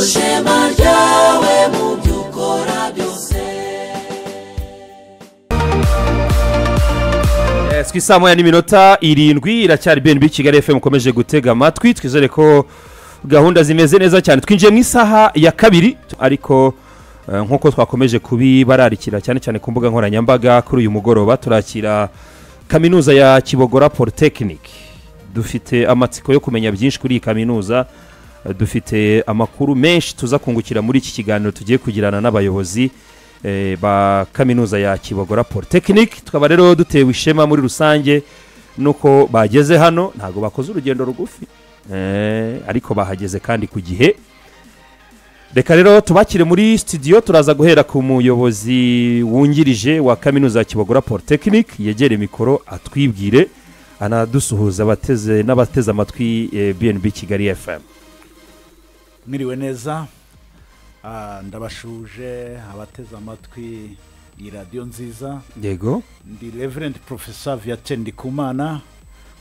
shema ryawe mu byukora byose. Saa moya n'iminota 7 iracyari BNB Kigali FM mukomeje gutega amatwi. Twizere ko gahunda zimeze neza cyane. Twinjiye mu isaha ya kabiri ariko nkuko twakomeje kubibararikira cyane cyane ku mbuga nkoranyambaga kuri uyu mugoroba turakira kaminuza ya Kibogora Polytechnic. Dufite amatsiko yo kumenya byinshi kuri iyi kaminuza, dufite amakuru menshi tuza kungukira muri iki kiganiro tugiye kugirana n'abayobozi ba kaminuza ya Kibogora Polytechnic. Tukaba rero dutewe ishema muri rusange nuko bageze hano, ntago bakoze urugendo rugufi ariko bahageze kandi ku gihe. Reka rero tubakire muri studio, turaza guhera ku muyobozi wungirije wa kaminuza ya Kibogora Polytechnic yegere mikoro atwibwire anadusuhuza abateze n'abateze amatwi BNB Kigali FM. Mwiriwe neza, ndabashuje abateze amatwi iyi radio nziza. Yego, ndi Reverend Professor Viateur Ndikumana,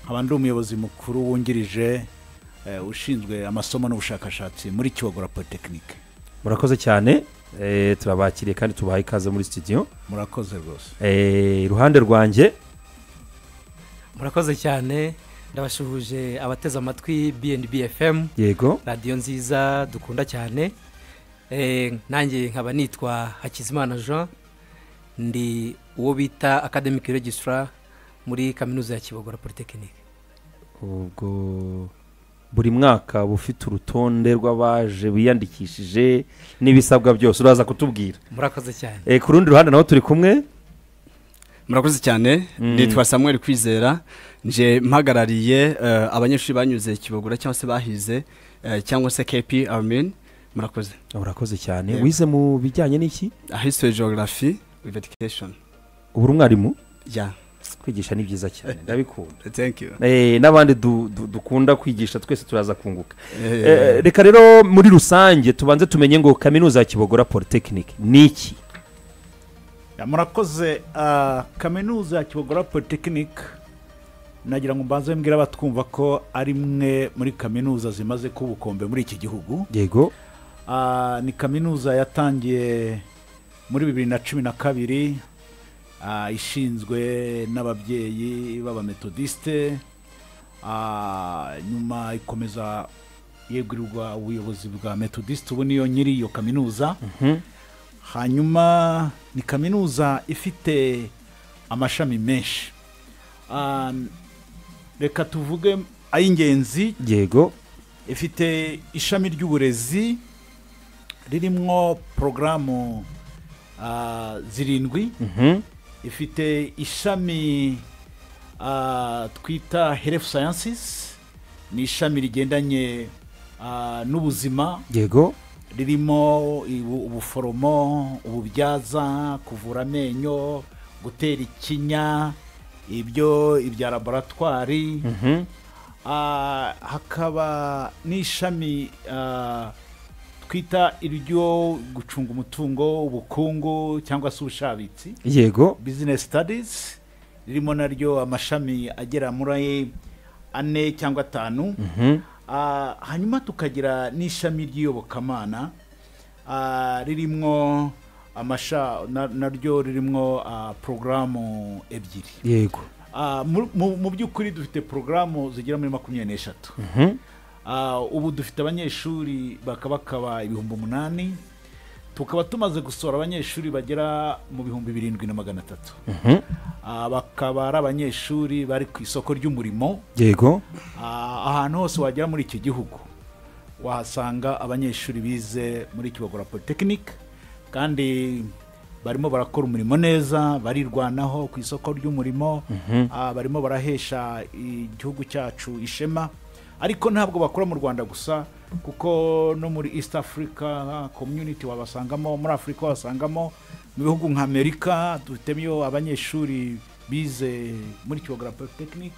nkaba ndi umuyobozi mukuru wungirije ushinzwe amasomo n'ubushakashatsi muri Kibogora Polytechnic. Murakoze cyane, turabakiriye kandi tubahaye ikaze muri studio. Murakoze rwose. Iruhande rwanjye murakoze cyane, ndabashuhuje abateze amatwi BNB FM. Yego, radio nziza dukunda cyane. Nanjye nkaba nitwa Hakizimana Jean, ndi uwo bita academic registrar muri kaminuza ya Kibogora Polytechnic. Ubwo buri mwaka bufite urutonde rw'abaje biyandikishije n'ibisabwa byose uraza kutubwira. Murakoze cyane. Ku rundi ruhande naho turi kumwe. Murakoze cyane, nitwa Samuel Kwizera, nje mpagarariye abanyeshuri banyuze Kibogora cyangwa se bahize cyangwa se KP Armin. Murakoze. Urakoze cyane. Wize mu bijyanye n'iki? History, Geography with Education. Uburi umwarimu? Yeah. Kwigisha ni byiza cyane, ndabikunda. Thank you. N'abandi dukunda kwigisha twese turaza kunguka. Reka rero muri rusange tubanze tumenye ngo kaminuza ya Kibogora Polytechnic niki? Murakoze. Kaminuza ya Kibogora Polytechnic nagira ngo mbanze mbwira batwumva ko ari mwe muri kaminuza zimaze kubukombe muri iki gihugu. Yego. Ni kaminuza yatangiye muri 2012, ishinzwe n'ababyeyi b'abametodiste, nyuma ikomeza yegurirwa ubuyobozi bwa metodiste, ubu niyo nyiri iyo kaminuza. Hanyuma ni kaminuza ifite amashami menshi, reka tuvuge ay'ingenzi. Yego. Ifite ishami ry'uburezi ririmo programu 7. Ifite ishami twita Health Sciences, ni ishami rigendanye n'ubuzima. Yego. Ririmo ubuforomo, ububyaza, kuvura amenyo, gutera ikinya, ibya laboratoire. Hakaba n'ishami twita iryo gucunga umutungo, ubukungu cyangwa se ubushabitsi. Yego. Business Studies, ririmo naryo amashami agera muri 4 cyangwa 5. Hanyuma tukagira n'ishami ry'iyobokamana, ririmo naryo ririmo programu 2. Yego. Mu by'ukuri dufite programu zigera muri 23. Ubu dufite abanyeshuri bakaba 8,000, tukaba tumaze gusora abanyeshuri bagera mu 7,300. Bakaba ari abanyeshuri bari ku isoko ry'umurimo. Yego. Ahantu hose wagera muri iki gihugu wahasanga abanyeshuri bize muri Kibogora Polytechnic, kandi barimo barakora umurimo neza, barirwanaho ku isoko ry'umurimo. Barimo barahesha igihugu cyacu ishema, ariko ntabwo bakora mu Rwanda gusa, kuko no muri East Africa community wabasangamo, muri Africa wabasangamo, mu bihugu nka Amerika dufitemo abanyeshuri bize muri Kibogora Polytechnic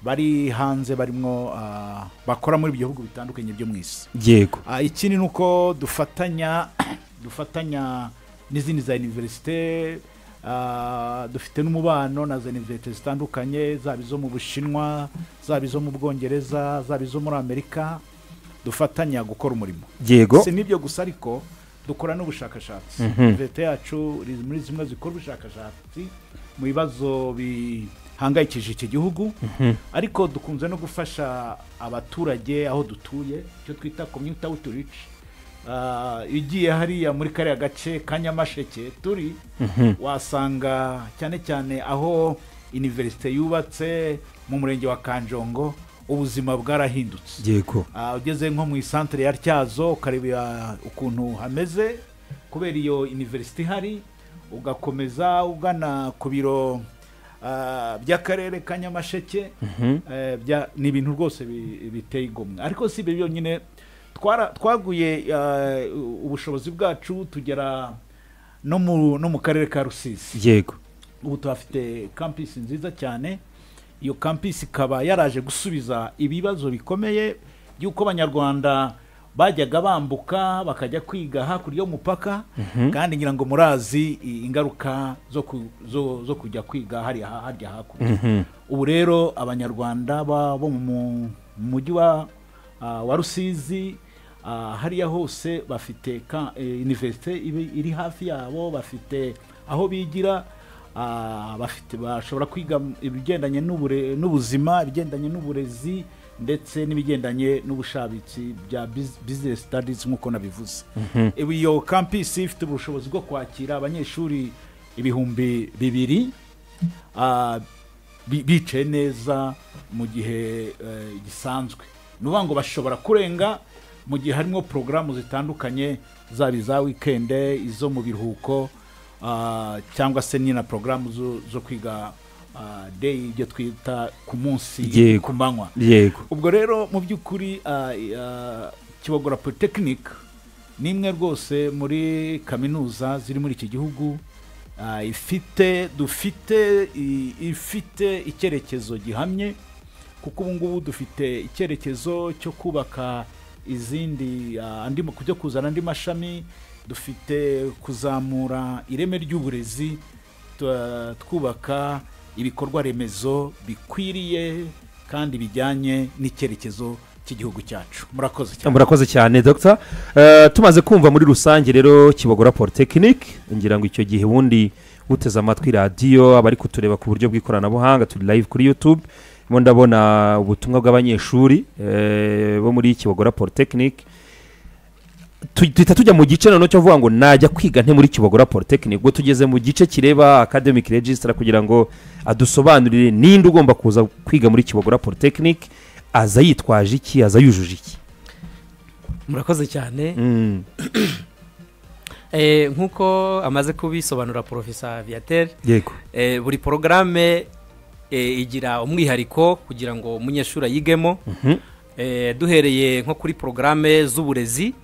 bari hanze, barimo bakora muri bihugu bitandukanye byo mu isi. Yego. Ikindi nuko dufatanya n'izindi za universite, dufite n'umubano na za universite zitandukanye, zaba izo mu Bushinwa, zaba izo mu Bwongereza, zaba izo muri Amerika. dufatanya gukora umurimo. yego Si n'ibyo gusa ariko dukora n'ubushakashatsi. Mhm. Leta yacu iri muri zimwe zikora ubushakashatsi mu bibazo bihangayikije iki gihugu, ariko dukunze no gufasha abaturage aho dutuye, icyo twita community outreach. Igiye hariya muri kariya gace ka Nyamasheke turi, wasanga cyane cyane aho universite yubatse mu murenge wa Kanjongo, ubuzima bwarahindutse. yego Ugeze nko mu isantere ya Tyazo ukareba ukuntu hameze kubera iyo university ihari, ugakomeza ugana ku biro by'akarere ka Nyamasheke, ni ibintu rwose biteye igomwe. Ariko si ibyo byonyine, twaguye ubushobozi bwacu tugera no mu karere ka Rusizi. yego Ubu tuhafite campus nziza cyane. Iyo campus ikaba yaraje gusubiza ibibazo bikomeye by'uko abanyarwanda bajyaga bambuka bakajya kwiga hakurya y'umupaka, kandi ngira ngo murazi ingaruka zo kujya kwiga harya hakurya. Ubu rero abanyarwanda bo mu mujyi wa Rusizi, hariya hose bafite universite iri hafi yabo, bafite aho bigira, bashobora kwiga ibigendanye n'ubuzima, ibigendanye n'uburezi, ndetse n'ibigendanye n'ubushabitsi bya business studies nk'uko nabivuze. Iyo campus ifite ubushobozi bwo kwakira abanyeshuri 2,000 bicaye neza mu gihe gisanzwe. Nuvuga ngo bashobora kurenga mu gihe harimo porogaramu zitandukanye, zaba iza weekend, izo mu biruhuko, cyangwa se ni na porogaramu zo kwiga day, ibyo twita ku munsi, ku manywa. yego Ubwo rero mu by'ukuri Kibogora Polytechnic ni imwe rwose muri kaminuza ziri muri iki gihugu, ifite icyerekezo gihamye, kuko ubu ngubu dufite icyerekezo cyo kubaka cyo kuzana andi mashami, dufite kuzamura ireme ry'uburezi, twubaka ibikorwa remezo bikwiriye kandi bijyanye n'icyerekezo cy'igihugu cyacu. murakoze cyane Dr. Tumaze kumva muri rusange rero Kibogora Polytechnic, ngira ngo icyo gihe wundi uteze amatwi radio, abari kutureba ku buryo bw'ikoranabuhanga, turi live kuri YouTube, mo ndabona ubutumwa bw'abanyeshuri bo muri Kibogora Polytechnic. Tuhita tujya mu gice none cyo vuga ngo najya kwiga nte muri Kibogora Polytechnic. Ubwo tugeze mu gice kireba academic register, kugira ngo adusobanurire ninde ugomba kuza kwiga muri Kibogora Polytechnic, aza yitwaje iki, aza yujuje iki. Murakoze cyane. Nkuko amaze kubisobanura Professor Viateur, yego buri programme igira umwihariko kugira ngo umunyeshuri yigemo. Duhereye nko kuri programme z'uburezi,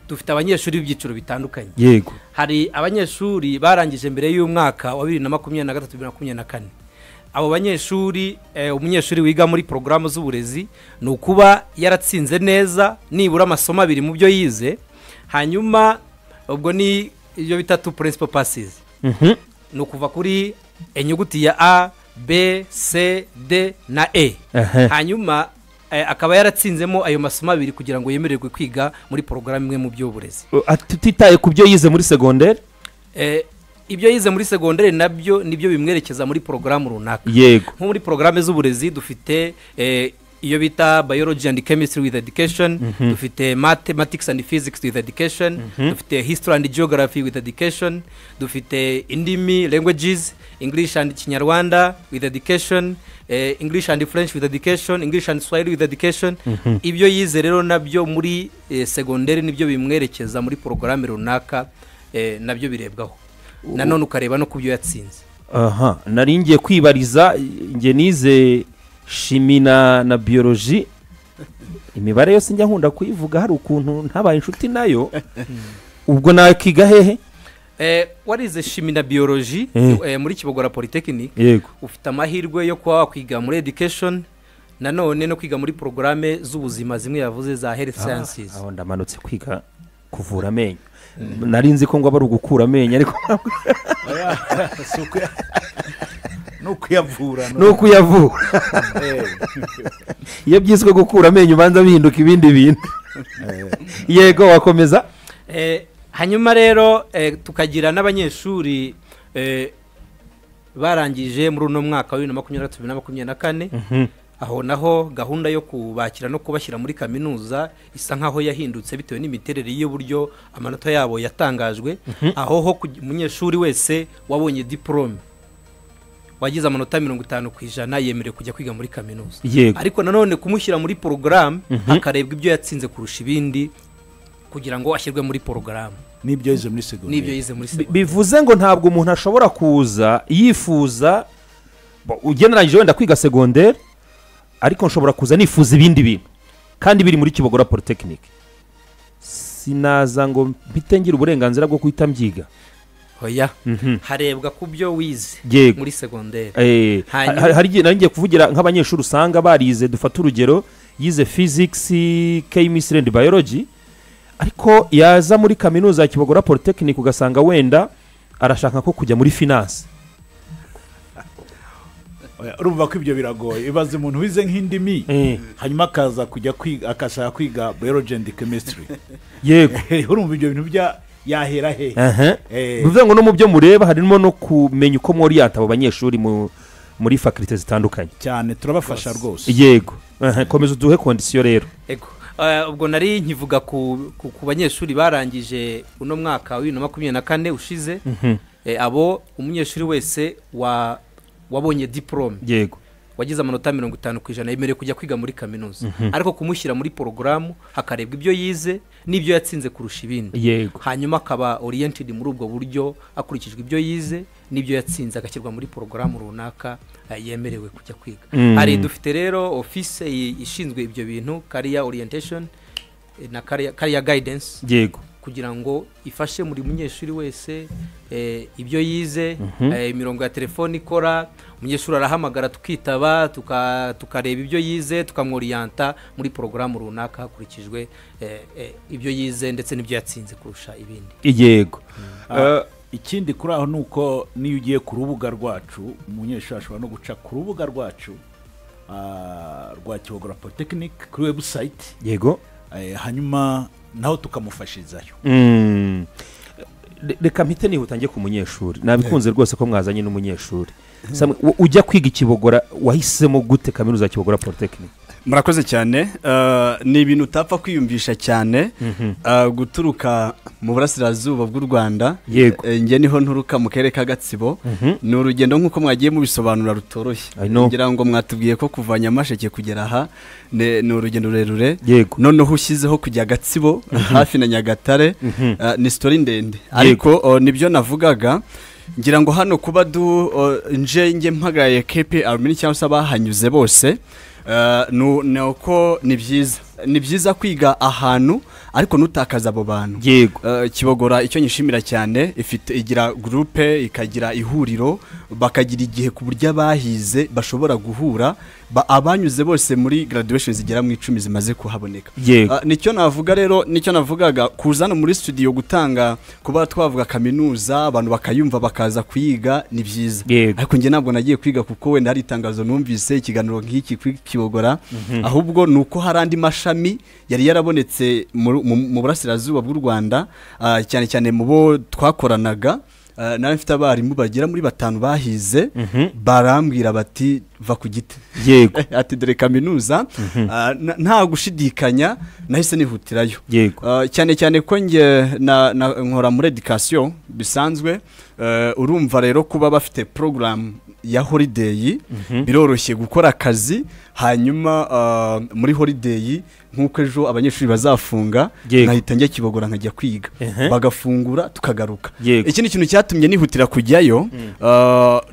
dufite abanyeshuri b'ibyiciro bitandukanye. yego Hari abanyeshuri barangije mbere y'umwaka wa 2023-2024. Abo banyeshuri, umunyeshuri wiga muri programme z'uburezi ni ukuba yaratsinze neza nibura amasomo 2 mu byo yize, hanyuma ubwo ni ibyo bitatu principal passes. Ni ukuva kuri inyuguti ya A, B, C, D na E. Hanyuma akaba yaratsinzemo ayo masomo 2 kugira ngo yemererwe kwiga muri programme imwe mu by'uburezi. Tutitaye ku byo yize muri secondaire, ibyo yize muri secondaire nabyo nibyo bimwerekeza muri programme runaka. yego Nko muri programme z'uburezi dufite iyo bita biology and chemistry with education, dufite mathematics and physics with education, dufite history and geography with education, dufite indimi languages, English and Kinyarwanda with education, English and French with education, English and Swahili with education. Ibyo yize rero nabyo muri secondaire nibyo bimwerekeza muri programme runaka, nabyo birebwaho. Nanone ukareba no kubyo yatsinze. Naringiye kwibariza, nge nize chimie na biology, imibare yose njya nkunda kuyivuga, hari ukuntu ntabaye inshuti nayo. Ubwo nakiga hehe? Warize chimie na biology muri Kibogora Polytechnic. yego Ufite amahirwe yo kuba kwiga muri education, nanone no kwiga muri programme z'ubuzima zimwe yavuze za health sciences. aho ndamanutse kwiga kuvura amenyo. Narinzi ko ngo bari ugukura amenyo, ariko no kuyavura ni ukuyavura iyo byiswe gukura amenyo ubanza bihinduka ibindi bintu yego wakomeza. hanyuma rero tukagira n'abanyeshuri barangije muri uno mwaka wa 2023-2024 aho naho gahunda yo kubakira no kubashyira muri kaminuza isa nkaho yahindutse bitewe n'imiterere y'uburyo amanota yabo yatangajwe. aho ho umunyeshuri wese wabonye diplome wagize amanota 50% yemerewe kujya kwiga muri kaminuza. ariko nanone kumushyira muri porogaramu akarebwa ibyo yatsinze kurusha ibindi kugira ngo ashyirwe muri porogaramu n'ibyo yize muri segonderi. bivuze ngo ntabwo umuntu ashobora kuza yifuza ugeneranyije wenda kwiga segonderi ariko nshobora kuza nifuza ibindi bintu kandi biri muri Kibogora Polytechnic, sinaza ngo mpite ngira uburenganzira bwo guhita mbyiga. Oya, harebwa ku byo wize muri segonderi. hari igihe ngiye kuvugira nk'abanyeshuri usanga barize, dufata urugero yize physics, chemistry and biology, ariko yaza muri kaminuza ya Kibogora Polytechnic ugasanga wenda arashaka ko kujya muri finance. urumva ko ibyo biragoye. ibaze umuntu wize nk'indimi hanyuma akaza kujya kwiga, akashaka kwiga biology and chemistry. yego urumva ibyo bintu yahera he? bivuze ngo no mu byo mureba harimo no kumenya uko mworiyanta abo banyeshuri muri faculty zitandukanye cyane. turabafasha rwose. yego komeza uduhe kondisiyo rero. Yego ubwo nari nkivuga ku banyeshuri barangije uno mwaka wa 2024 ushize. abo umunyeshuri wese wabonye diplome yego wagize amanota 50% yemerewe kujya kwiga muri kaminuza. ariko kumushyira muri porogaramu hakarebwa ibyo yize n'ibyo yatsinze kurusha ibindi. yego hanyuma akaba oriented muri ubwo buryo akurikijwe ibyo yize n'ibyo yatsinze agashyirwa muri porogaramu runaka yemerewe kujya kwiga. hari dufite rero office ishinzwe ibyo bintu, career orientation na career guidance, yego kugira ngo ifashe muri munyeshuri wese ibyo yize. imirongo ya telefone ikora, umunyeshuri arahamagara tukitaba tukareba ibyo yize tukamworiyanta muri porogaramu runaka hakurikijwe ibyo yize ndetse n'ibyo yatsinze kurusha ibindi. yego ikindi kuri aho ni uko niyo ugiye ku rubuga rwacu, umunyeshuri ashobora no guca ku rubuga rwacu rwa Kibogora Polytechnic kuri website. yego hanyuma naho tukamufashirizayo. reka mpite nihuta njye ku munyeshuri. nabikunze rwose ko mwazanye n'umunyeshuri. ujya kwiga Kibogora wahisemo gute kaminuza ya Kibogora Polytechnic? murakoze cyane. ni ibintu utapfa kwiyumvisha cyane. guturuka mu burasirazuba bw'u Rwanda, njye niho nturuka mu karere ka Gatsibo. ni urugendo nk'uko mwagiye mubisobanura rutoroshye. ngira ngo mwatubwiye ko kuva Nyamasheke kugera aha ni urugendo rurerure. noneho ushyizeho kujya Gatsibo hafi na Nyagatare, ni story ndende. ariko nibyo navugaga, ngira ngo hano kuba nje mpagaye KP Alumni cyangwa se abahanyuze bose, nuko ni byiza kwiga ahantu ariko nutakaza abo bantu. Kibogora icyo nyishimira cyane, igira groupe, ikagira ihuriro, bakagira igihe ku buryo abahize bashobora guhura, abanyuze bose muri graduation zigera mu 10 zimaze kuhaboneka. nicyo navuga rero, nicyo navugaga kuzana muri studio gutanga, kuba twavuga kaminuza abantu bakayumva bakaza kuyiga ni byiza. ariko nge ntabwo nagiye kwiga kuko wenda hari itangazo numvise ikiganiro nk'iki Kibogora, ahubwo nuko hari andi mashami yari yarabonetse mu burasirazuba bw'u Rwanda, cyane cyane mu bo twakoranaga. nari mfite abarimu bagera muri 5 bahize, barambwira bati va ku giti. ati dore kaminuza, nta gushidikanya nahise nihutirayo. cyane cyane ko nge nkora muri education bisanzwe. urumva rero kuba bafite program ya holiday biroroshye gukora akazi. hanyuma muri holiday nk'uko ejo abanyeshuri bazafunga, nahita njya Kibogora nkajya kwiga, bagafungura tukagaruka. iki ni ikintu cyatumye nihutira kujyayo.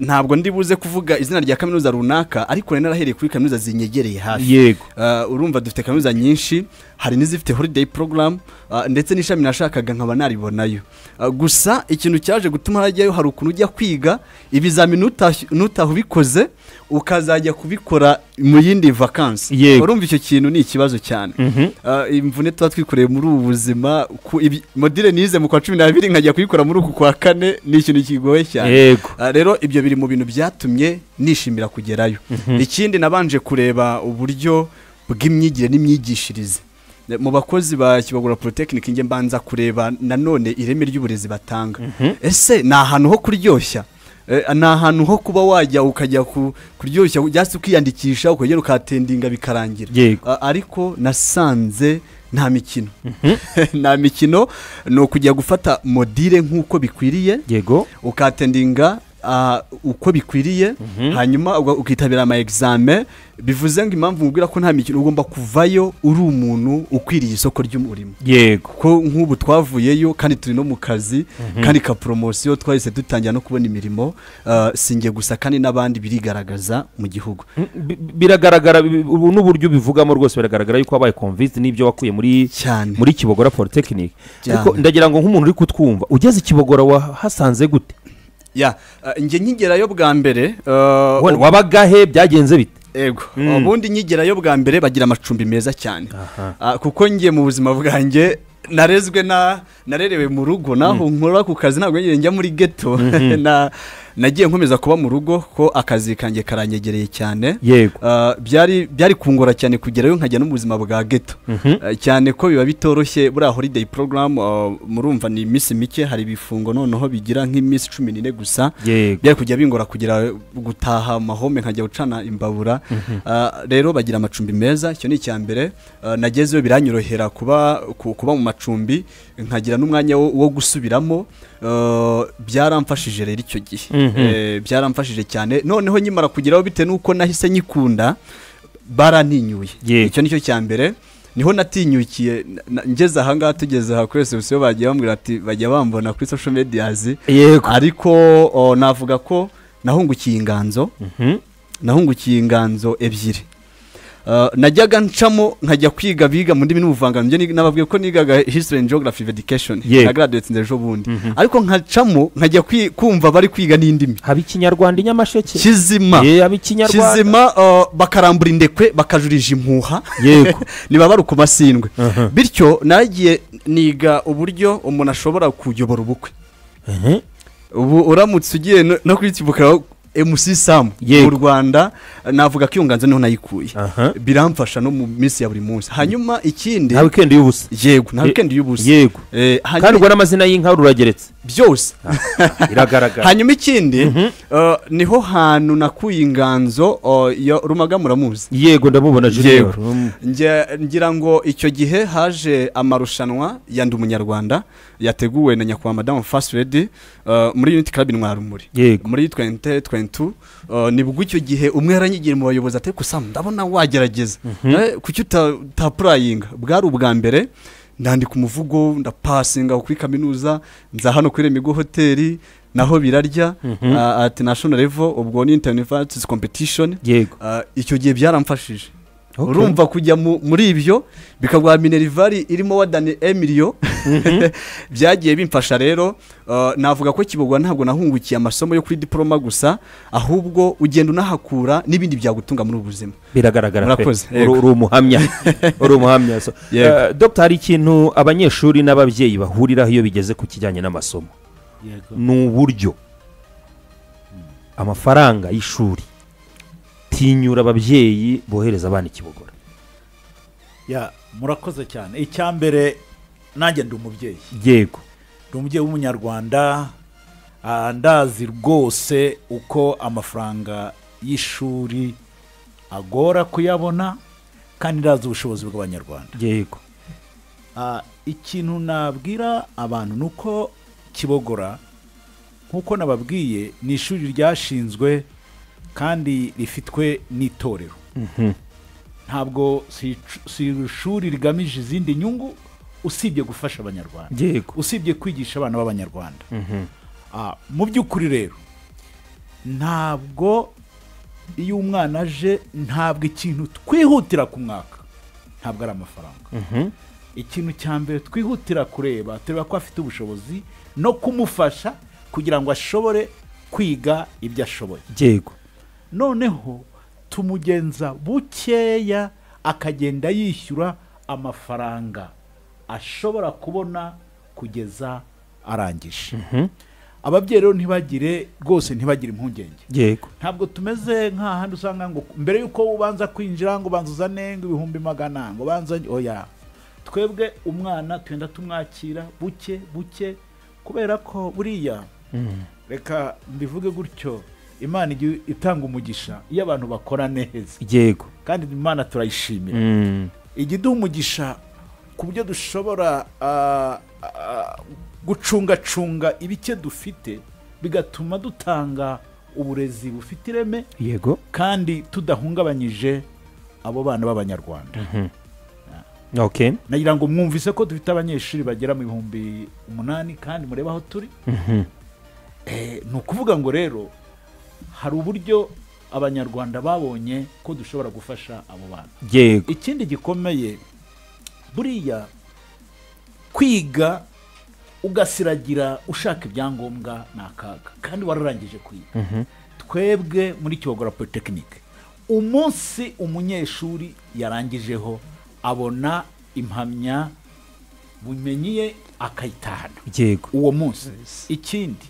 ntabwo ndibuze kuvuga izina rya kaminuza runaka, ariko narahereye kuri kaminuza zinyegereye hafi. urumva dufite kaminuza nyinshi, hari n'izifite holiday program, ndetse n'ishami nashakaga nkaba naribonayo. gusa ikintu cyaje gutuma hajyayo hari ukuntu ujya kwiga ibizamini nutaho bikoze ukazajya kubikora mu yindi vakansi. Urumva icyo kintu ni ikibazo cyane. Imvune tuba twikoreye muri ubu buzima modire nize mu kwa 12 nkajya kuyikora muri uku kwa 4 ni ikintu kigoye cyane. Rero ibyo biri mu bintu byatumye nishimira kugerayo. Ikindi nabanje kureba uburyo bw'imyigire n'imyigishirize mu bakozi ba Kibogora Polytechnic, nge mbanza kureba nanone ireme ry'uburezi batanga. Ese ni ahantu ho kuryoshya, ni ahantu ho kuba wajya ukajya kuryoshya just ukiyandikisha ukagera ukatendinga bikarangira. Ariko nasanze nta mikino. Nta mikino, no kujya gufata modire nk'uko bikwiriye, ukatendinga uko bikwiriye, hanyuma ukitabira ama examen. Bivuze ngo impamvu mubwira ko nta mikino ugomba kuvayo uri umuntu ukwiriye isoko ry'umurimo. Ko nk'ubu twavuyeyo kandi turi no mu kazi, kandi ka promotion twahise dutangira no kubona imirimo, singe gusa kandi n'abandi birigaragaza mu gihugu. Biragaragara ubu n'uburyo bivugamo rwose, biragaragara yuko wabaye convinced n'ibyo wakuye muri Kibogora Polytechnic. Ariko ndagira ngo nk'umuntu uri kutwumva, ugeze Kibogora wahasanze gute? Nge nkigerayo bwa mbere wabagahe, byagenze bite? Ubundi nkigerayo bwa mbere bagira amacumbi meza cyane. Kuko ngiye mu buzima bwanjye narerewe mu rugo, naho nkora ku kazi ntabwo njya muri ghetto. Nagiye nkomeza kuba mu rugo ko akazi kanjye karanyegereye cyane. Byari kungora cyane kugerayo nkajya no mu buzima bwa ghetto, cyane ko biba bitoroshye. Buri holiday program murumva ni iminsi mike, hari bifungo noneho bigira nk'iminsi 14 gusa. Byari kujya bingora kugira gutaha mahome nkajya gucana imbabura. Rero bagira amacumbi meza, icyo ni icyambere. Nagezeyo biranyorohera kuba mu macumbi, nkagira n'umwanya wo gusubiramo. Byaramfashije rero icyo gihe. Byaramfashije cyane. Noneho nyimara kugeraho bite nuko nahise nyikunda, baraninyuye. Icyo nicyo cyambere. Niho natinyukiye, ngeze aha ngaha tugeze aha kwese usiyo bagiye bambwira ati bajya bambona kuri social medias. Ariko navuga ko nahungukiye inganzo ebyiri. Najyaga ncamo nkajya kwiga biga mu ndimi n'ubuvangano. Nje nababwiye ko nigaga history and geography education, na graduate ndejo bundi. Ariko nkacamo nkajya kumva bari kwiga n'indimi, haba Ikinyarwanda Inyamasheke, Kizima, bakarambura indekwe bakajurije impuha. Niba bari ku masindwe. Bityo nagiye niga uburyo umuntu ashobora kuyobora ubukwe. Ubu uramutse ugiye no kwikibuka MC Sam mu Rwanda, navuga ko iyunganzo niho nayikuye. Biramfasha no mu minsi ya buri munsi. Hanyuma ikindi, nta weekend y'ubusa. Nta weekend y'ubusa. Kandi ubwo n'amazina y'inka rurageretse byose. Iragaragara. Hanyuma ikindi, niho hantu nakuye inganzo ya Rumaga, muramuzi? Ndamubona Junior. Ngira ngo icyo gihe haje amarushanwa ya Ndi Umunyarwanda yateguwe na nyakubahwa Madame First Lady muri Unity Club Intwarumuri muri 2022. Nibwo icyo gihe umwe yaranyigiye mu bayobozi ati ko Sam ndabona wagerageza kuki utapurayinga. Bwari ubwa mbere ndandika umuvugo, ndapasinga kuri kaminuza, nza hano kuri Remigo Hotel, naho birarya at national level, ubwo ni interuniversity competition. Icyo gihe byaramfashije. Urumva kujya muri ibyo bikagwa Minervari irimo wadane Emilio. Byagiye bimfasha rero. Navuga ko Kibogora ntabwo nahungukiye amasomo yo kuri diploma gusa, ahubwo ugenda unahakura n'ibindi byagutunga muri ubuzima. Biragaragara pe uri umuhamya. Dr. hari ikintu abanyeshuri n'ababyeyi bahuriraho iyo bigeze ku kijyanye n'amasomo, ni uburyo amafaranga y'ishuri. Tinyura ababyeyi bohereza abana Kibogora. Murakoze cyane. Icyambere nanjye ndi umubyeyi. Ndi umubyeyi w'umunyarwanda. Ndazi rwose uko amafaranga y'ishuri agora kuyabona, kandi ndazi ubushobozi bw'abanyarwanda. Ikintu nabwira abantu nuko Kibogora, nkuko nababwiye, ni ishuri ryashinzwe kandi rifitwe n'itorero. Ntabwo si ishuri rigamije izindi nyungu usibye gufasha abanyarwanda, usibye kwigisha abana b'abanyarwanda. Mu by'ukuri rero ntabwo iyo umwana aje, ntabwo ikintu twihutira ku mwaka ntabwo ari amafaranga. Ikintu cya mbere twihutira kureba, tureba ko afite ubushobozi no kumufasha kugira ngo ashobore kwiga ibyo ashoboye. noneho tumugenza bukeya akagenda yishyura amafaranga ashobora kubona kugeza arangije. Ababyeyi rero ntibagire rwose ntibagire impungenge. Yego. Ntabwo tumeze nk'ahandi usanga ngo mbere yuko ubanza kwinjira ngo banza uzane ngo 100,000 ngo banza oya. Twebwe umwana twenda tumwakira buke buke kubera ko buriya reka mbivuge gutyo, Imana igiye itanga umugisha iyo abantu bakora neza. Yego. Kandi Imana turayishimira. Igiduha umugisha ku buryo dushobora gucungacunga ibike dufite bigatuma dutanga uburezi bufite ireme. Yego. Kandi tudahungabanyije abo bana b'Abanyarwanda. Okay. Nagira ngo mwumvise ko dufite abanyeshuri bagera mu 8,000 kandi mureba aho turi. Ni ukuvuga ngo rero hari uburyo Abanyarwanda babonye ko dushobora gufasha abo bana. Yego. Ikindi gikomeye buriya kwiga ugasiragira ushaka ibyangombwa n'akaga kandi wararangije kwiga. Twebwe muri Kibogora Polytechnic umunsi umunyeshuri yarangijeho abona impamya bumenyiye akayitahana. Yego. Uwo munsi. Ikindi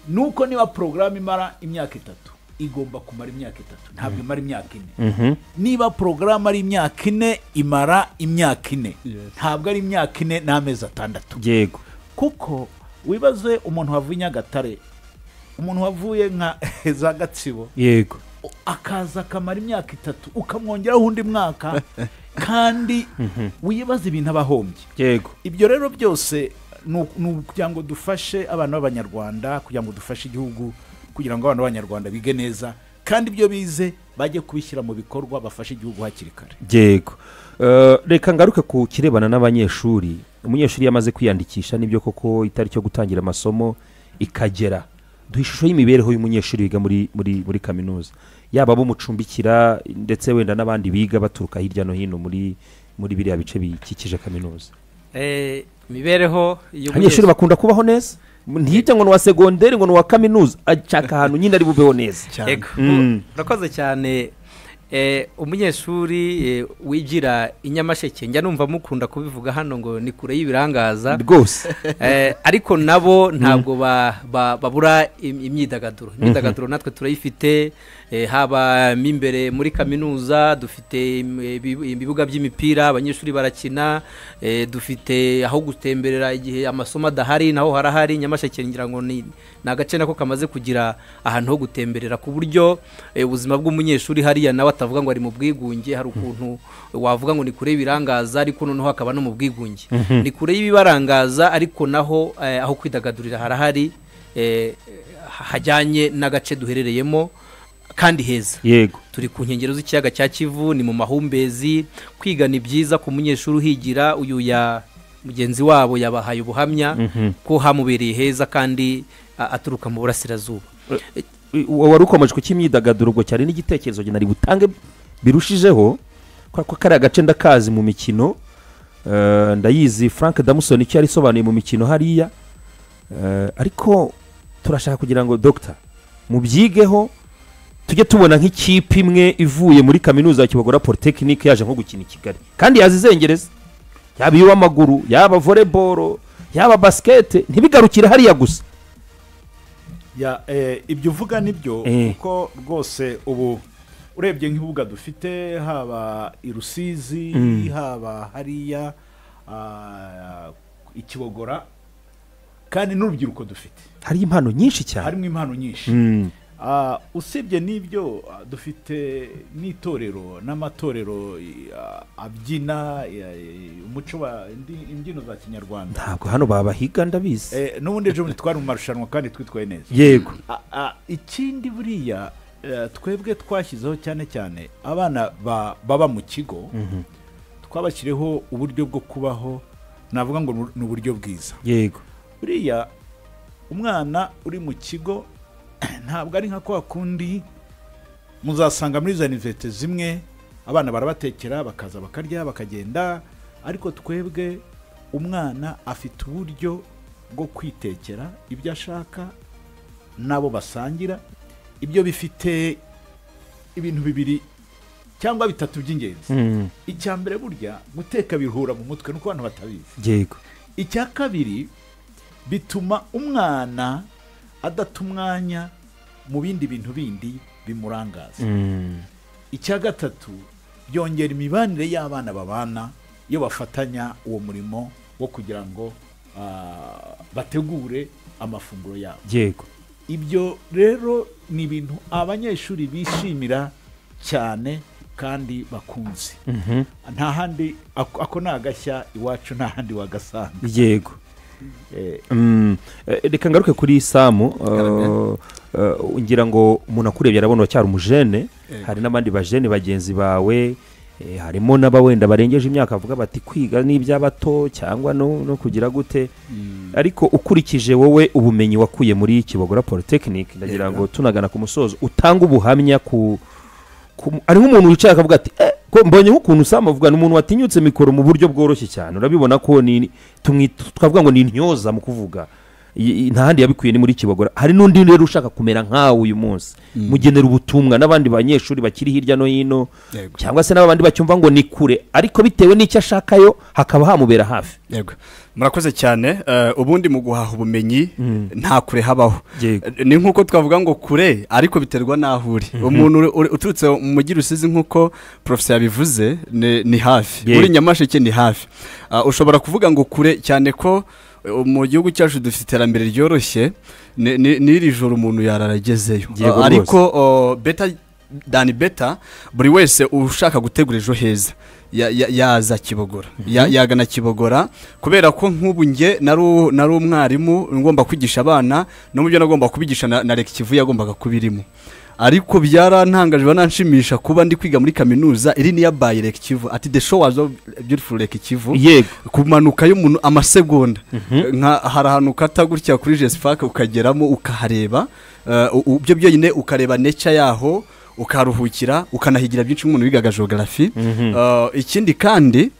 nuko niba program imara imyaka 3 igomba kumara imyaka 3 ntabwo imara imyaka 4. Niba program ari imyaka 4 imara imyaka 4 ntabwo ari imyaka 4 n'amezi 6. Yego. Kuko wibaze umuntu wavuye Nyagatare, umuntu wavuye nka za Gatsibo. Yego. Akaza kamara imyaka 3 ukamwongeraho undi mwaka kandi wibaze ibintu abahombye. Yego. Ibyo rero byose kugira ngo dufashe abana b'Abanyarwanda, kugira ngo dufashe igihugu, kugira ngo abana b'Abanyarwanda bige neza kandi ibyo bize bajye kubishyira mu bikorwa bafashe igihugu hakiri kare. Yego. Reka ngaruke ku kirebana n'abanyeshuri. Umunyeshuri yamaze kwiyandikisha nibyo koko itariki yo gutangira amasomo ikagera. Duha ishusho y'imibereho y'umunyeshuri wiga muri kaminuza, yaba abo mucumbikira ndetse wenda n'abandi biga baturuka hirya no hino muri biriya bice bikikije kaminuza. Imibereho y'umunyeshuri bakunda kubaho neza, ntiyite ngo ni wa segonderi ngo ni wa kaminuza, ashaka ahantu nyine ari bubeho neza. Yego. Urakoze cyane. Umunyeshuri wigira i Nyamasheke njya numva mukunda kubivuga hano ngo ni kure y'ibirangaza rwose. Ariko nabo ntabwo babura imyidagaduro natwe turayifite. Haba imbere muri kaminuza dufite ibibuga by'imipira abanyeshuri barakina, dufite aho gutemberera igihe amasomo adahari naho harahari. Nyamasheke ngira ngo ni agace nako kamaze kugira ahantu ho gutemberera ku buryo ubuzima bw'umunyeshuri hariya nawe atavuga ngo ari mu bwigunge. Hari ukuntu wavuga ngo ni kure y'ibirangaza ariko noneho hakaba no mu bwigunge. Ni kure y'ibibarangaza ariko naho aho kwidagadurira harahari hajyanye n'agace duherereyemo kandi heza. Yego. Turi ku nkengero z'ikiyaga cya Kivu, ni mu mahumbezi. Kwiga ni byiza ku munyeshuri uhigira. Uyu ya mugenzi wabo yabahaye ubuhamya ko hamubereye heza kandi aturuka mu burasirazuba. Wari ukomeje ku cy'imyidagaduro ubwo cyari n'igitekerezo nari butange birushijeho ko kari agace ndakazi mu mikino. Ndayizi Frank Damusoni icyo yari sobanuye mu mikino hariya, ariko turashaka kugira ngo Dr. mubyigeho tujye tubona nk'ikipe imwe ivuye muri kaminuza ya Kibogora Polytechnic yaje nko gukina i Kigali kandi yazizengereza, yaba iy'amaguru yaba volleyball yaba basket, ntibigarukire hariya gusa. Ibyo uvuga nibyo kuko rwose ubu urebye nk'ibibuga dufite haba i Rusizi haba hariya i Kibogora kandi n'urubyiruko dufite hari impano nyinshi cyane. harimo impano nyinshi. Usibye n'ibyo dufite n'itorero n'amatorero abyina umuco wa imbyino za Kinyarwanda. Ntabwo hano babahiga ndabizi. N'ubundi ejo twari mu marushanwa kandi twitwaye neza. Yego. Ikindi buriya twebwe twashyizeho cyane cyane abana baba mu kigo, twabashyireho uburyo bwo kubaho, navuga ngo ni uburyo bwiza. Yego. Buriya umwana uri mu kigo ntabwo ari nka kwa kundi muzasanga muri za universite zimwe abana barabatekera bakaza bakarya bakagenda, ariko twebwe umwana afite uburyo bwo kwitekera ibyo ashaka nabo basangira. Ibyo bifite ibintu bibiri cyangwa bitatu by'ingenzi. Icya mbere burya guteka biruhura mu mutwe nuko abantu batabizi. Yego. Icya kabiri bituma umwana adata umwanya mu bindi bintu bindi bimurangaza. Icya gatatu byongera imibanire y'abana babana iyo bafatanya uwo murimo wo kugira ngo bategure amafunguro yabo. Yego. Ibyo rero ni ibintu abanyeshuri bishimira cyane kandi bakunze. Nta handi ako nagashya iwacu nta handi wagasanga. Yego. Reka ngaruke kuri Samu. Ngira ngo umuntu akurebye arabona cyari umujene, hari n'abandi bajene bagenzi bawe, harimo n'abawenda barengeje imyaka avuga bati kwiga n'iby'abato cyangwa no kugira gute, ariko ukurikije wowe ubumenyi wakuye muri Kibogora Polytechnic, ndagira ngo tunagana ku musozo utanga ubuhamya ari nk'umuntu wicaye akavuga ati ko mbonye nk'ukuntu Samu avuga n'umuntu watinyutse mikoro mu buryo bworoshye cyane, urabibona ko twavuga ngo ni intyoza mu kuvuga, nta handi yabikuye ni muri Kibogora. Hari n'undi rero ushaka kumera nkawe uyu munsi, mugenera ubutumwa n'abandi banyeshuri bakiri hirya no hino, cyangwa se n'abandi bacyumva ngo ni kure, ariko bitewe n'icyo ashakayo hakaba hamubera hafi. Yego, murakoze cyane. Ubundi mu guhaha ubumenyi nta kure habaho. Ni nk'uko twavuga ngo kure, ariko biterwa n'aho uri. Umuntu uturutse mu mujyi Rusizi nk'uko professor yabivuze ni hafi, uri Nyamasheke ni hafi. Ushobora kuvuga ngo kure cyane ko mu gihugu cyacu dufite iterambere ryoroshye, n'iri joro umuntu yararagezeyo, ariko beta buri wese ushaka gutegura ejo heza yaza Kibogora, yagana Kibogora, kubera ko nk'ubu nge nari umwarimu ngomba kwigisha abana, no mu byo nagomba kubigisha na Lake Kivu yagombaga kubirimo, ariko byarantangaje bananshimisha kuba ndi kwiga muri kaminuza iri niya by Lake Kivu, ati the show was beautiful Lake Kivu. Kumanuka y'umuntu amasegonda, hari ahantu ukata gutya kuri Jespark ukageramo ukahareba, ibyo byonyine ukareba nature yaho, ukaruhukira, ukanahigira byinshi nk'umuntu wigaga geography. Ikindi kandi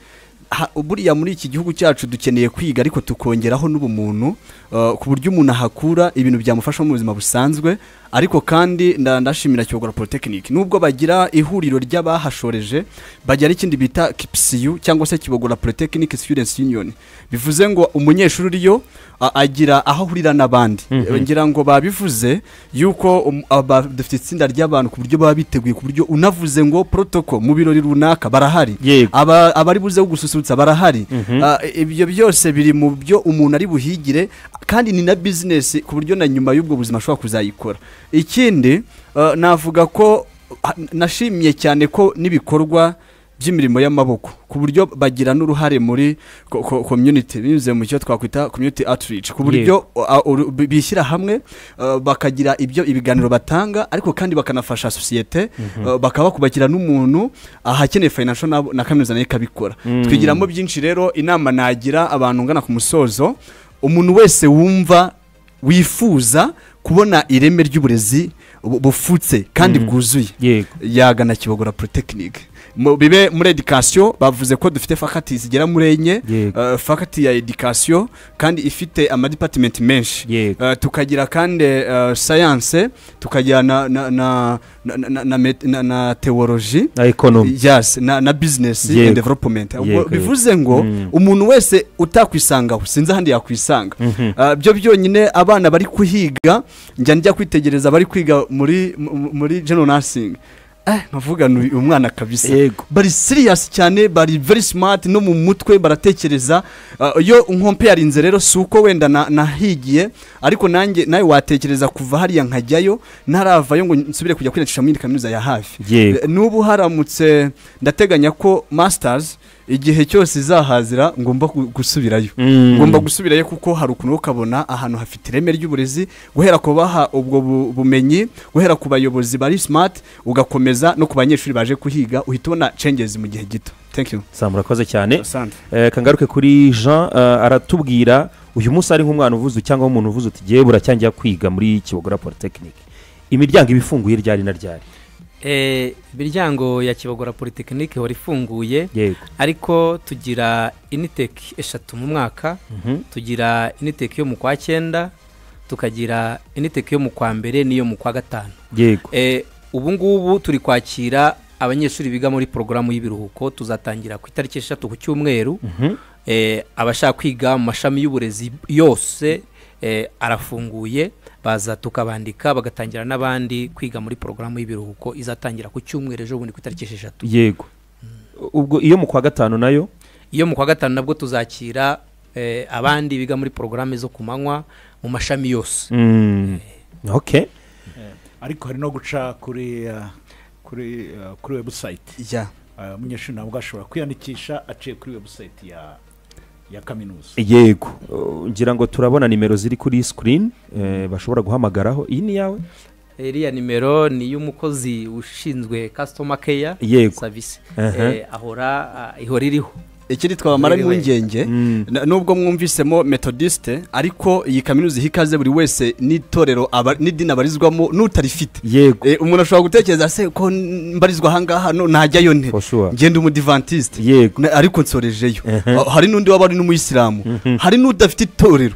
buriya muri iki gihugu cyacu dukeneye kwiga, ariko tukongeraho n'ubumuntu, ku buryo umuntu ahakura ibintu byamufasha mu buzima busanzwe. Ariko kandi ndashimira Kibogora Polytechnic, nubwo bagira ihuriro ry'abahashoreje, bagira ikindi bita KPCU cyangwa se Kibogora Polytechnic Students Union, bivuze ngo umunyeshuri uriyo agira aho ahurira n'abandi. Ngira ngo babivuze yuko dufite itsinda ry'abantu ku buryo baba biteguye, ku buryo unavuze ngo protocol mu birori runaka barahari, abari buze gususurutsa barahari. Ibyo byose biri mu byo umuntu ari buhigire, kandi ni na business ku buryo na nyuma y'ubwo buzima ashobora kuzayikora. Ikindi navuga ko nashimiye cyane ko n'ibikorwa by'imirimo y'amaboko, ku buryo bagira n'uruhare muri community, binyuze mu cyo twakwita community outreach, ku buryo bishyira hamwe bakagira ibiganiro batanga, ariko kandi bakanafasha societe, bakaba kubakira n'umuntu ahakeneye financial na kaminuza nayo ikabikora. Twigiramo byinshi rero. Inama nagira abantu ngana ku musozo, umuntu wese wumva wifuza kubona ireme ry'uburezi bufutse kandi bwuzuye, yagana Kibogora Polytechnic. Bibe muri education, bavuze ko dufite faculty zigera muri enye, faculty ya education kandi ifite ama department menshi, tukagira kandi science, tukagira na theology, na economy, na business and development. Bivuze ngo umuntu wese utakwisangaho sinzi ahandi yakwisanga. Byo byonyine abana bari kuhiga, njya kwitegereza bari kwiga muri general nursing, nkavuga umwana kabisa, bari serious cyane, bari very smart, no mu mutwe baratekereza. Yo nkompe yarinze rero suko wenda nahigiye, ariko nawe watekereza kuva hariya nkajyayo, ntaravayo ngo nsubire kujya kwigisha muri kaminuza ya hafi. N'ubu haramutse ndateganya ko masters igihe cyose izahazira ngomba gusubirayo, kuko hari ukuntu ukabona ahantu hafite ireme ry'uburezi, guhera kubaha ubwo bumenyi, guhera ku bayobozi bari smart, ugakomeza no ku banyeshuri baje kuhiga, uhita ubona changes mu gihe gito. Thank you. Murakoze cyane. Kangaruke kuri Jean, aratubwira uyu munsi ari nk'umwana uvuze cyangwa umuntu uvuze uti giye buracyangiye kwiga muri Kibogora Polytechnic, imiryango ibifunguye ryari na ryari? Imiryango ya Kibogora Polytechnic hori ifunguye, ariko tugira initeki 3 mu mwaka. Tugira initeki yo mu kwa 9, tukagira initeki yo mu kwa 2 niyo mu kwa 5. ubu ngubu turi kwakira abanyeshuri biga muri porogaramu y'ibiruhuko, tuzatangira ku itariki 3 ku cyumweru. Abashaka kwiga mu mashami y'uburezi yose arafunguye, baza tukabandika bagatangira n'abandi kwiga muri porogaramu y'ibiruhuko izatangira ku cyumweru ejo bundi ku itariki 3. Yego. Ubwo iyo mu kwa gatanu nayo? Iyo mu kwa gatanu nabwo tuzakira abandi biga muri porogaramu zo kumanywa mu mashami yose. Okay. Ariko hari no guca kuri website. Umunyeshuri nabwo ashobora kwiyandikisha aciye kuri website ya kaminuza. Yego. Ngira ngo turabona nimero ziri kuri screen bashobora guhamagaraho. Iyi ni yawe? Iriya nimero ni y'umukozi ushinzwe customer care service. Ihora iriho. Ikiri twabamara impungenge nubwo mwumvisemo methodiste, ariko iyi kaminuza ihikaze buri wese n'itorero n'idini abarizwamo n'utarifite. Yego. Umuntu ashobora gutekereza se ko mbarizwa ahangaha najyayo nte, ngende umudivantiste. Ariko nsorejeyo. Hari n'undi waba ari n'umuyisilamu, hari n'udafite itorero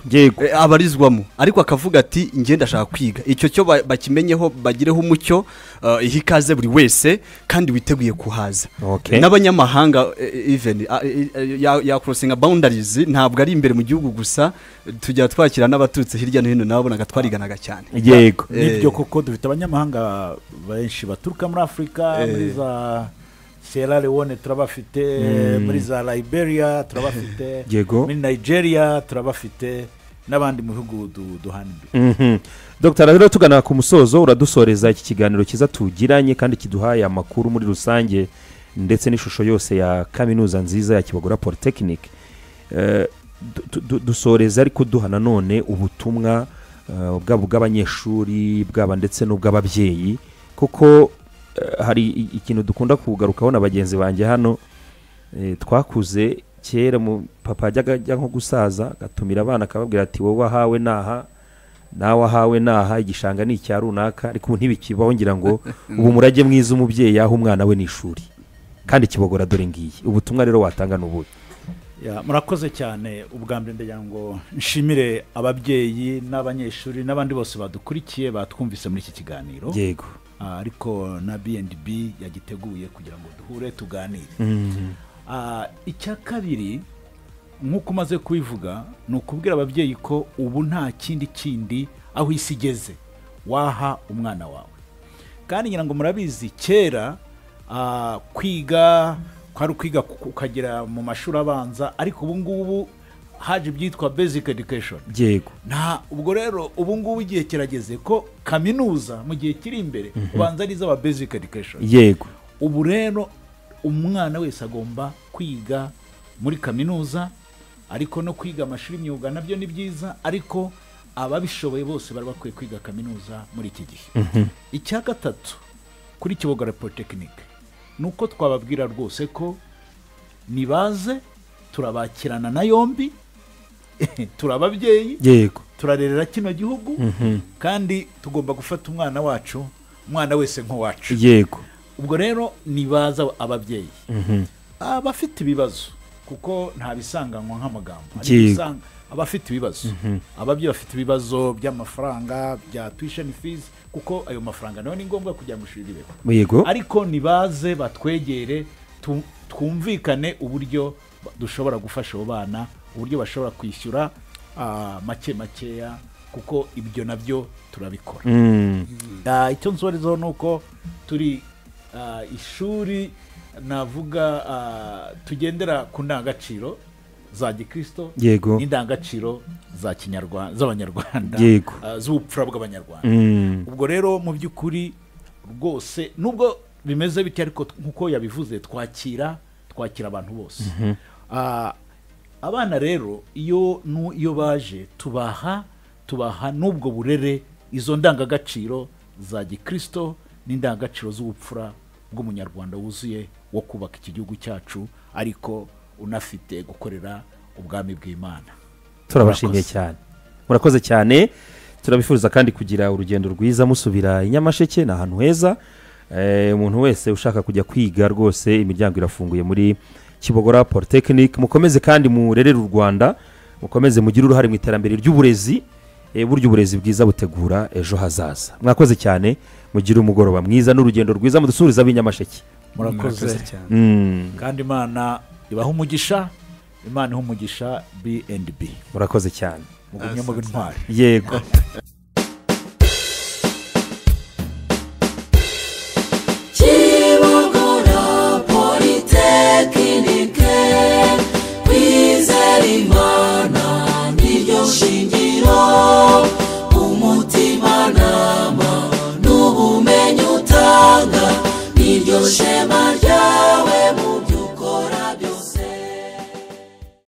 abarizwamo, ariko akavuga ati ngende ashaka kwiga. Icyo cyo bakimenyeho, bagireho umucyo. Ihikaze buri wese kandi witeguye kuhaza. N'abanyamahanga even ya crossing boundaries, ntabwo ari imbere mu gihugu gusa, tujya twakira n'abatutse hirya no hino, nabonaga twariganaga cyane. Yego. Nibyo koko dufite abanyamahanga benshi baturuka muri Afrika, muri za Sierra Leone turabafite, muri za Liberia turabafite, muri Nigeria turabafite, n'abandi mu bihugu duhana. Dr. rero tugana ku musozo, uradusoreza iki kiganiro kiza tugiranye kandi kiduhaye amakuru muri rusange ndetse n'ishusho yose ya kaminuza nziza ya Kibogora Polytechnic. Dusoreza ariko duha nanone ubutumwa bw'abanyeshuri bwaba ndetse n'ubw'ababyeyi, kuko hari ikintu dukunda kugarukaho na bagenzi banjye hano. Twakuze kera papa ajya nko gusaza gatumira abana akababwira ati wowe wahawe naha, nawe wahawe naha, igishanga ni icya runaka, ariko ntibikibaho. Ngira ngo ubu murage mwiza umubyeyi yaha umwana we n'ishuri, kandi Kibogora dore ngiyi. Ubutumwa rero watanga n'ubuhe? Murakoze cyane. Ubwa mbere ndagira ngo nshimire ababyeyi n'abanyeshuri n'abandi bose badukurikiye batwumvise muri iki kiganiro. Yego. Ariko na BNB yagiteguye kugira ngo duhure tuganire. Icya kabiri, nk'uko umaze kubivuga, ni ukubwira ababyeyi ko ubu nta kindi aho isi igeze waha umwana wawe. Kandi ngira ngo murabizi, kera kwiga kwari kwiga ukagera mu mashuri abanza, ariko ubu ngubu haje ibyitwa basic education. Yego. Ubwo rero ubu ngubu igihe kirageze ko kaminuza mu gihe kiri imbere ubanza ari iz'aba basic education. Yego. Ubu rero umwana wese agomba kwiga muri kaminuza, ariko no kwiga amashuri y'imyuga nabyo ni byiza, ariko ababishoboye bose bari bakwiye kwiga kaminuza muri iki gihe. Icya gatatu kuri Kibogora Polytechnic nuko twababwira rwose ko nibaze, turabakirana na yombi, turababyeyi. Yego. Turarerera kino gihugu, kandi tugomba gufata umwana wacu, umwana wese nk'uwacu. Yego. Ubwo rero nibaza ababyeyi abafite ibibazo, kuko nta bisanganywa nk'amagambo, abafite ibibazo, ababyeyi bafite ibibazo by'amafaranga, bya tuition fees, kuko ayo mafaranga nayo ni ngombwa kugira ngo ishuri ribeho. Yego. Ariko nibaze batwegere, twumvikane uburyo dushobora gufasha abo bana, uburyo bashobora kwishyura makeya, kuko ibyo nabyo turabikora. Icyo nsorezaho ni uko turi ishuri navuga tugendera ku ndangagaciro za gikristo n'indangagaciro za kinyarwanda z'abanyarwanda, z'ubupfura bw'abanyarwanda. Ubwo rero mu by'ukuri rwose nubwo bimeze bityo, ariko nk'uko yabivuze, twakira abantu bose. Abana rero iyo baje tubaha n'ubwo burere, izo ndangagaciro za gikristo n'indangagaciro z'ubupfura bw'umunyarwanda wuzuye wo kubaka iki gihugu cyacu, ariko unafite gukorera ubwami bw'Imana. Turabashimiye cyane. Murakoze cyane. Turabifuriza kandi kugira urugendo rwiza musubira i Nyamasheke, na ahantu heza. Umuntu wese ushaka kujya kwiga rwose imiryango irafunguye muri Kibogora Polytechnic. Mukomeze kandi murerere u Rwanda, mukomeze mugire uruhare mu iterambere ry'uburezi, buryo uburezi bwiza butegura ejo hazaza. Mwakoze cyane. mugire umugoroba mwiza n'urugendo rwiza mudusuriza ab'inyamasheke. murakoze Mm. kandi Imana ibaha umugisha, Imana iha umugisha B&B, murakoze cyane mugumye mu bintwari. yego. Kibogora Polytechnique, kwizera Imana niryo shingiro, umutimanama n'ubumenyi utanga niryo shema ryawe.